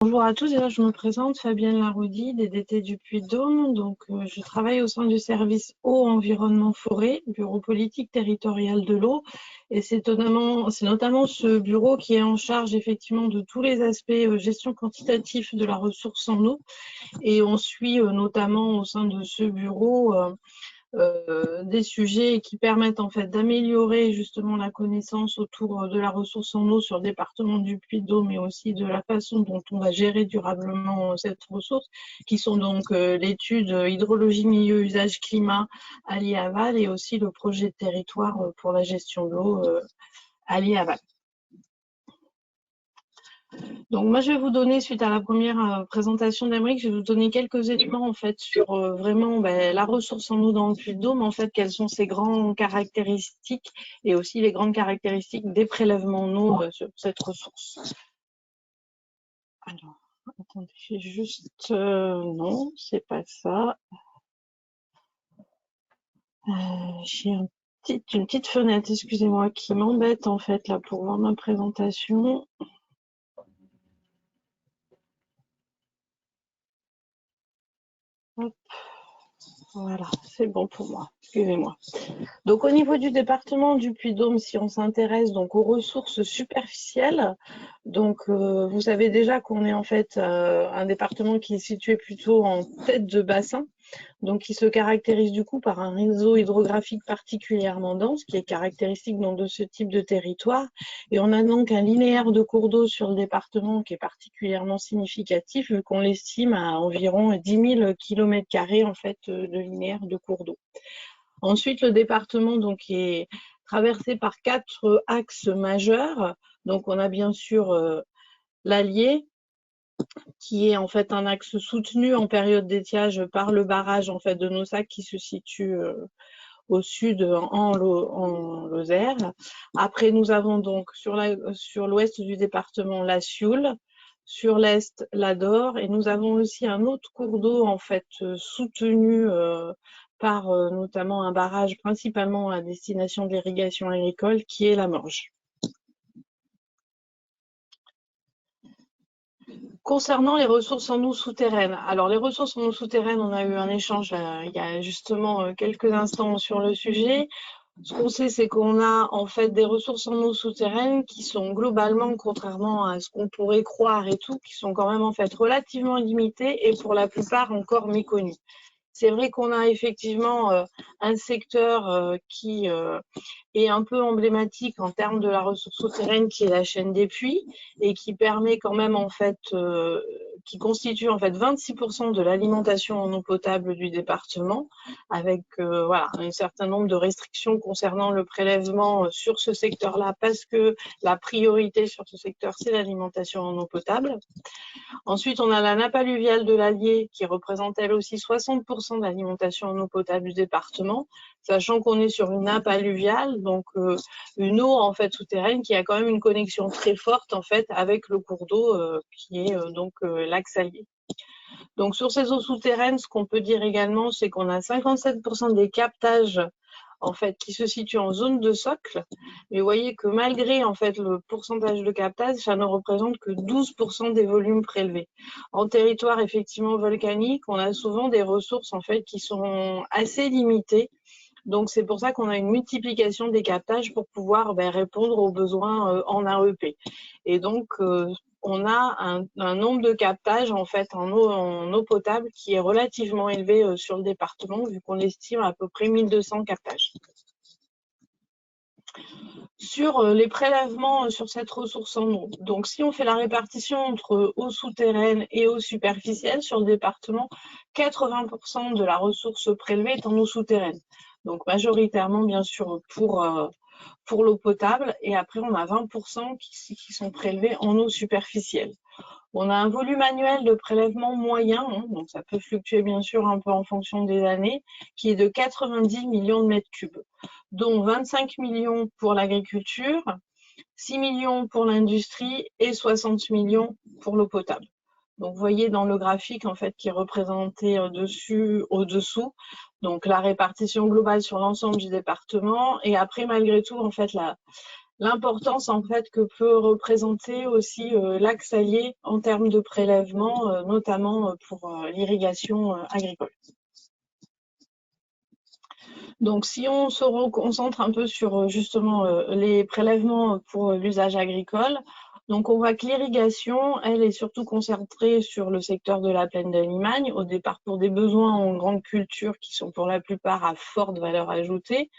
Bonjour à tous, déjà je me présente, Fabienne Laroudy, DDT du Puy-de-Dôme. Je travaille au sein du service eau, environnement, forêt, bureau politique territorial de l'eau. Et c'est notamment ce bureau qui est en charge effectivement de tous les aspects gestion quantitative de la ressource en eau. Et on suit notamment au sein de ce bureau des sujets qui permettent en fait d'améliorer justement la connaissance autour de la ressource en eau sur le département du Puy-de-Dôme, mais aussi de la façon dont on va gérer durablement cette ressource, qui sont donc l'étude hydrologie, milieu, usage, climat, Allier-Aval, et aussi le projet de territoire pour la gestion de l'eau Allier-Aval. Donc moi, je vais vous donner, suite à la première présentation d'Amérique, je vais vous donner quelques éléments en fait sur vraiment la ressource en eau dans le Puy-de-Dôme, en fait, quelles sont ses grandes caractéristiques et aussi les grandes caractéristiques des prélèvements en eau sur cette ressource. Alors, attendez, j'ai juste... non, c'est pas ça. J'ai une petite fenêtre, excusez-moi, qui m'embête en fait là pour voir ma présentation. Hop. Voilà, c'est bon pour moi, excusez-moi. Donc au niveau du département du Puy-de-Dôme, si on s'intéresse donc aux ressources superficielles, vous savez déjà qu'on est en fait un département qui est situé plutôt en tête de bassin, donc qui se caractérise du coup par un réseau hydrographique particulièrement dense, qui est caractéristique donc de ce type de territoire. Et on a donc un linéaire de cours d'eau sur le département qui est particulièrement significatif, vu qu'on l'estime à environ 10 000 km² en fait de linéaire de cours d'eau. Ensuite, le département donc est traversé par 4 axes majeurs. Donc on a bien sûr l'Allier, qui est en fait un axe soutenu en période d'étiage par le barrage en fait de Naussac qui se situe au sud en Lozère. Après, nous avons donc sur l'ouest du département la Sioule, sur l'est l'Adore, et nous avons aussi un autre cours d'eau en fait soutenu par notamment un barrage principalement à destination de l'irrigation agricole qui est la Morge. Concernant les ressources en eau souterraines, alors les ressources en eau souterraines, on a eu un échange il y a justement quelques instants sur le sujet. Ce qu'on sait, c'est qu'on a en fait des ressources en eau souterraines qui sont globalement, contrairement à ce qu'on pourrait croire et tout, qui sont quand même en fait relativement limitées et pour la plupart encore méconnues. C'est vrai qu'on a effectivement un secteur qui est un peu emblématique en termes de la ressource souterraine, qui est la chaîne des puits, et qui permet quand même en fait, qui constitue en fait 26% de l'alimentation en eau potable du département, avec voilà, un certain nombre de restrictions concernant le prélèvement sur ce secteur-là, parce que la priorité sur ce secteur, c'est l'alimentation en eau potable. Ensuite, on a la nappe alluviale de l'Allier qui représente elle aussi 60% de l'alimentation en eau potable du département, sachant qu'on est sur une nappe alluviale, donc une eau en fait souterraine qui a quand même une connexion très forte en fait avec le cours d'eau qui est l'axe Allier. Donc sur ces eaux souterraines, ce qu'on peut dire également, c'est qu'on a 57% des captages en fait, qui se situe en zone de socle. Mais vous voyez que malgré en fait le pourcentage de captage, ça ne représente que 12% des volumes prélevés. En territoire effectivement volcanique, on a souvent des ressources en fait qui sont assez limitées. Donc c'est pour ça qu'on a une multiplication des captages pour pouvoir répondre aux besoins en AEP. Et donc on a un nombre de captages en fait en eau potable qui est relativement élevé sur le département, vu qu'on estime à peu près 1200 captages. Sur les prélèvements sur cette ressource en eau, donc si on fait la répartition entre eau souterraine et eau superficielle sur le département, 80% de la ressource prélevée est en eau souterraine. Donc majoritairement bien sûr pour l'eau potable, et après on a 20% qui sont prélevés en eau superficielle. On a un volume annuel de prélèvement moyen, donc ça peut fluctuer bien sûr un peu en fonction des années, qui est de 90 millions de mètres cubes, dont 25 millions pour l'agriculture, 6 millions pour l'industrie et 60 millions pour l'eau potable. Donc vous voyez dans le graphique en fait qui est représenté au-dessous, donc la répartition globale sur l'ensemble du département, et après malgré tout en fait l'importance en fait que peut représenter aussi l'axe allié en termes de prélèvement, notamment pour l'irrigation agricole. Donc, si on se concentre un peu sur justement les prélèvements pour l'usage agricole, donc on voit que l'irrigation, elle est surtout concentrée sur le secteur de la plaine de Limagne, au départ pour des besoins en grande culture qui sont pour la plupart à forte valeur ajoutée.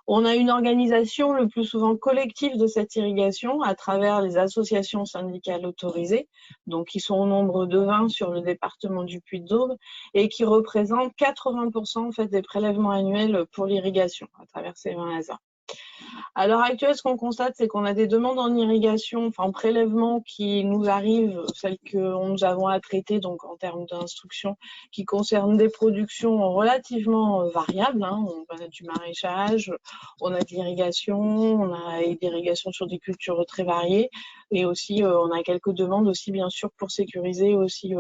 On a une organisation le plus souvent collective de cette irrigation à travers les associations syndicales autorisées, donc qui sont au nombre de 20 sur le département du Puy-de-Dôme et qui représentent 80% en fait des prélèvements annuels pour l'irrigation à travers ces 20 ASA. À l'heure actuelle, ce qu'on constate, c'est qu'on a des demandes en irrigation, enfin en prélèvement qui nous arrivent, celles que nous avons à traiter, donc en termes d'instruction, qui concernent des productions relativement variables. On a du maraîchage, on a de l'irrigation, on a de l'irrigation sur des cultures très variées, et aussi on a quelques demandes aussi bien sûr pour sécuriser aussi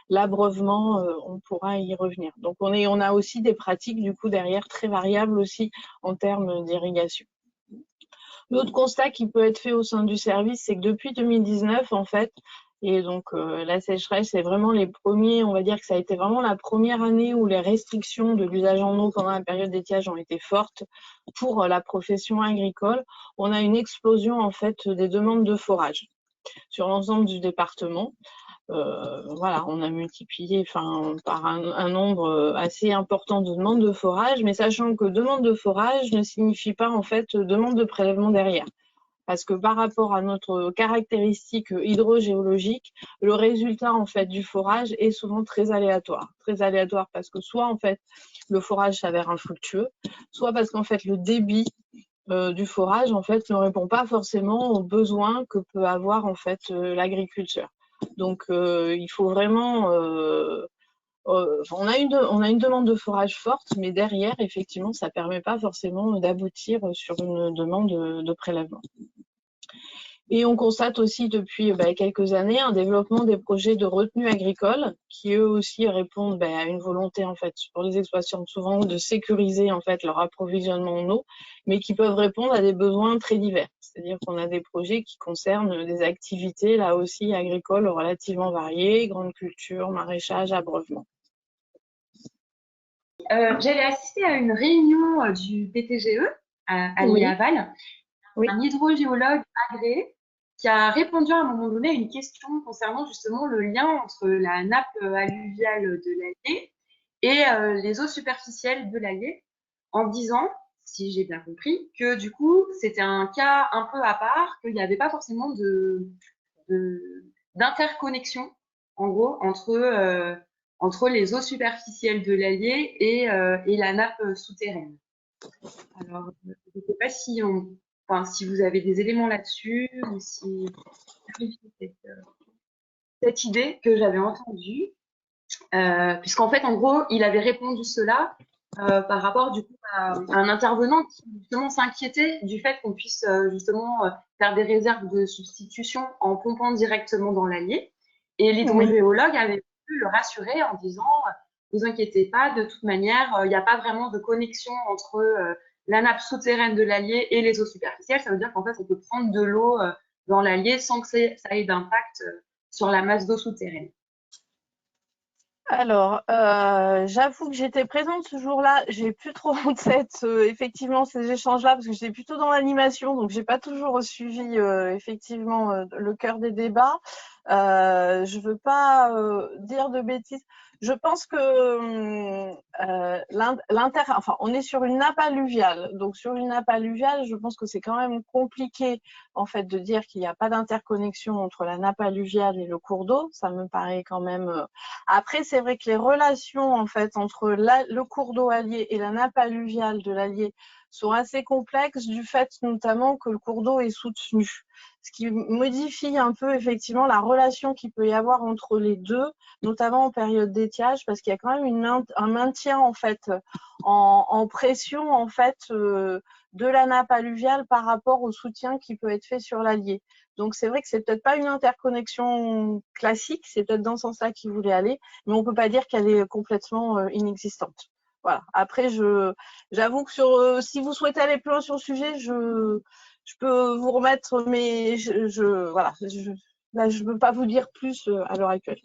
l'abreuvement, on pourra y revenir. Donc on a aussi des pratiques du coup derrière très variables aussi en termes d'irrigation. L'autre constat qui peut être fait au sein du service, c'est que depuis 2019, en fait, et donc la sécheresse, c'est vraiment les premiers, on va dire que ça a été vraiment la première année où les restrictions de l'usage en eau pendant la période d'étiage ont été fortes pour la profession agricole. On a une explosion en fait des demandes de forage sur l'ensemble du département. Voilà, on a multiplié par un nombre assez important de demandes de forage, mais sachant que demande de forage ne signifie pas en fait demande de prélèvement derrière. Parce que par rapport à notre caractéristique hydrogéologique, le résultat en fait du forage est souvent très aléatoire. Très aléatoire parce que soit en fait le forage s'avère infructueux, soit parce qu'en fait le débit du forage en fait ne répond pas forcément aux besoins que peut avoir en fait l'agriculteur. Donc il faut vraiment on a une demande de forage forte, mais derrière, effectivement, ça ne permet pas forcément d'aboutir sur une demande de prélèvement. Et on constate aussi depuis quelques années un développement des projets de retenue agricole qui eux aussi répondent à une volonté en fait pour les exploitants souvent de sécuriser en fait leur approvisionnement en eau, mais qui peuvent répondre à des besoins très divers. C'est-à-dire qu'on a des projets qui concernent des activités là aussi agricoles relativement variées, grandes cultures, maraîchage, abreuvement. J'avais assisté à une réunion du PTGE à Oui. Laval, Oui. un hydrogéologue agréé qui a répondu à un moment donné à une question concernant justement le lien entre la nappe alluviale de l'Allier et les eaux superficielles de l'Allier, en disant, si j'ai bien compris, que du coup c'était un cas un peu à part, qu'il n'y avait pas forcément d'interconnexion, en gros, entre les eaux superficielles de l'Allier et la nappe souterraine. Alors, je ne sais pas si vous avez des éléments là-dessus, ou si cette idée que j'avais entendue, puisqu'en fait, en gros, il avait répondu cela par rapport du coup à un intervenant qui justement s'inquiétait du fait qu'on puisse justement faire des réserves de substitution en pompant directement dans l'Allier. Et l'hydrogéologue avait pu le rassurer en disant ne vous inquiétez pas, de toute manière, il n'y a pas vraiment de connexion entre la nappe souterraine de l'Allier et les eaux superficielles. Ça veut dire qu'en fait, on peut prendre de l'eau dans l'Allier sans que ça ait d'impact sur la masse d'eau souterraine. Alors, j'avoue que j'étais présente ce jour-là. J'ai plus trop en tête effectivement ces échanges-là parce que j'étais plutôt dans l'animation, donc j'ai pas toujours suivi effectivement le cœur des débats. Je veux pas dire de bêtises. Je pense que on est sur une nappe alluviale. Donc sur une nappe alluviale, je pense que c'est quand même compliqué en fait de dire qu'il n'y a pas d'interconnexion entre la nappe alluviale et le cours d'eau. Ça me paraît quand même. Après, c'est vrai que les relations en fait entre le cours d'eau allié et la nappe alluviale de l'Allier sont assez complexes du fait notamment que le cours d'eau est soutenu, ce qui modifie un peu effectivement la relation qu'il peut y avoir entre les deux, notamment en période d'étiage, parce qu'il y a quand même un maintien en fait en pression en fait de la nappe alluviale par rapport au soutien qui peut être fait sur l'Allier. Donc c'est vrai que c'est peut-être pas une interconnexion classique, c'est peut-être dans ce sens-là qu'il voulait aller, mais on peut pas dire qu'elle est complètement inexistante. Voilà. Après, j'avoue que si vous souhaitez aller plus loin sur le sujet, je peux vous remettre, mais voilà, là, je ne peux pas vous dire plus à l'heure actuelle.